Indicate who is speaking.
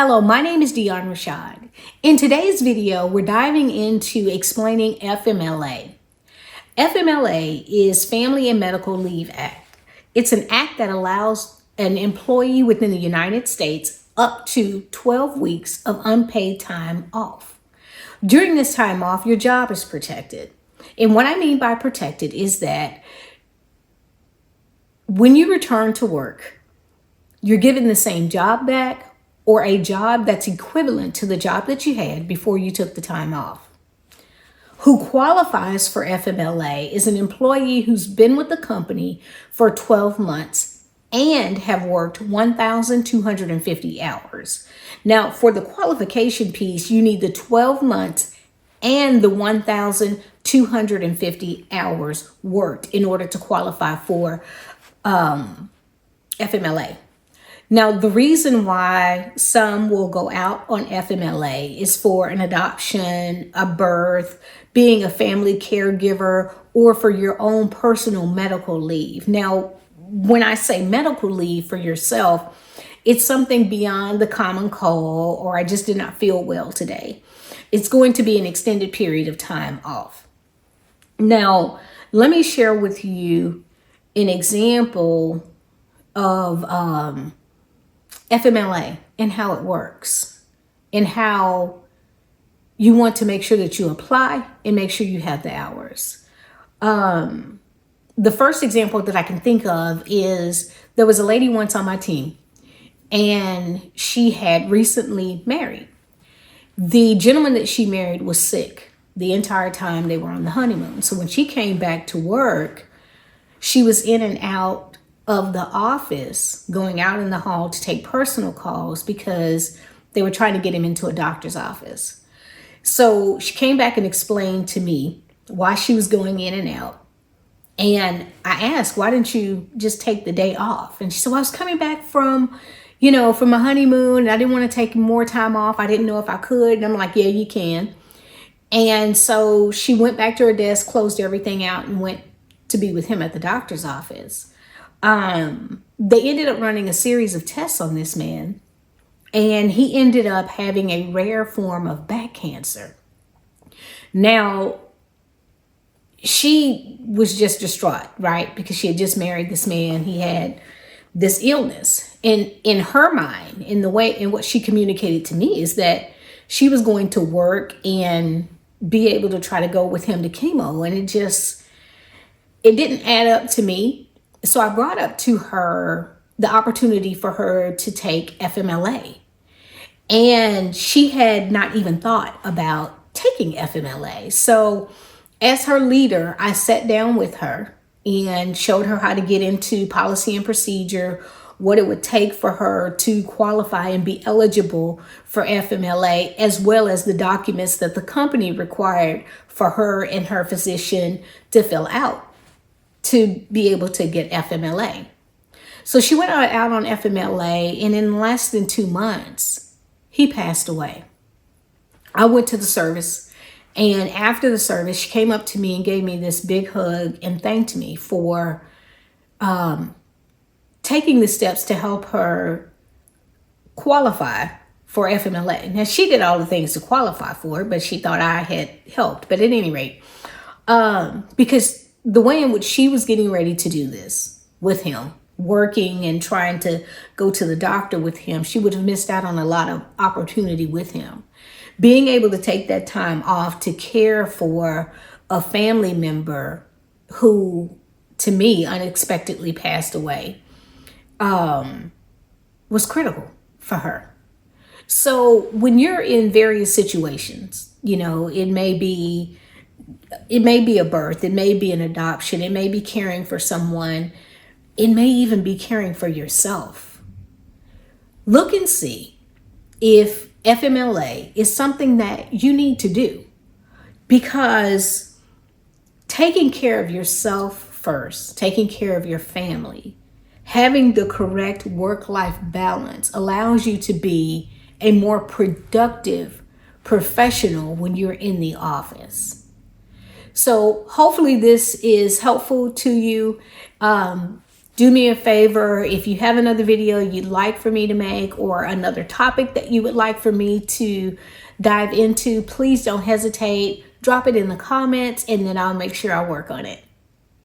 Speaker 1: Hello, my name is Dion Rashad. In today's video, we're diving into explaining FMLA. FMLA is Family and Medical Leave Act. It's an act that allows an employee within the United States up to 12 weeks of unpaid time off. During this time off, your job is protected. And what I mean by protected is that when you return to work, you're given the same job back or a job that's equivalent to the job that you had before you took the time off. Who qualifies for FMLA is an employee who's been with the company for 12 months and have worked 1,250 hours. Now, for the qualification piece, you need the 12 months and the 1,250 hours worked in order to qualify for FMLA. Now, the reason why some will go out on FMLA is for an adoption, a birth, being a family caregiver, or for your own personal medical leave. Now, when I say medical leave for yourself, it's something beyond the common cold, or I just did not feel well today. It's going to be an extended period of time off. Now, let me share with you an example of FMLA and how it works and how you want to make sure that you apply and make sure you have the hours. The first example that I can think of is there was a lady once on my team and she had recently married. The gentleman that she married was sick the entire time they were on the honeymoon. So when she came back to work, she was in and out of the office, going out in the hall to take personal calls because they were trying to get him into a doctor's office. So she came back and explained to me why she was going in and out. And I asked, why didn't you just take the day off? And she said, well, I was coming back from a honeymoon and I didn't want to take more time off. I didn't know if I could. And I'm like, yeah, you can. And so she went back to her desk, closed everything out, and went to be with him at the doctor's office. They ended up running a series of tests on this man, and he ended up having a rare form of back cancer. Now, she was just distraught, right? Because she had just married this man. He had this illness. And in her mind, in what she communicated to me is that she was going to work and be able to try to go with him to chemo. And it didn't add up to me. So I brought up to her the opportunity for her to take FMLA. And she had not even thought about taking FMLA. So as her leader, I sat down with her and showed her how to get into policy and procedure, what it would take for her to qualify and be eligible for FMLA, as well as the documents that the company required for her and her physician to fill out to be able to get FMLA. So she went out on FMLA, and in less than 2 months, he passed away. I went to the service, and after the service, she came up to me and gave me this big hug and thanked me for taking the steps to help her qualify for FMLA. Now, she did all the things to qualify for it, but she thought I had helped. But at any rate, because the way in which she was getting ready to do this with him, working and trying to go to the doctor with him, she would have missed out on a lot of opportunity with him. Being able to take that time off to care for a family member who, to me, unexpectedly passed away, was critical for her. So when you're in various situations, it may be a birth, it may be an adoption, it may be caring for someone, it may even be caring for yourself. Look and see if FMLA is something that you need to do, because taking care of yourself first, taking care of your family, having the correct work-life balance allows you to be a more productive professional when you're in the office. So hopefully this is helpful to you. Do me a favor, if you have another video you'd like for me to make or another topic that you would like for me to dive into, please don't hesitate. Drop it in the comments and then I'll make sure I work on it.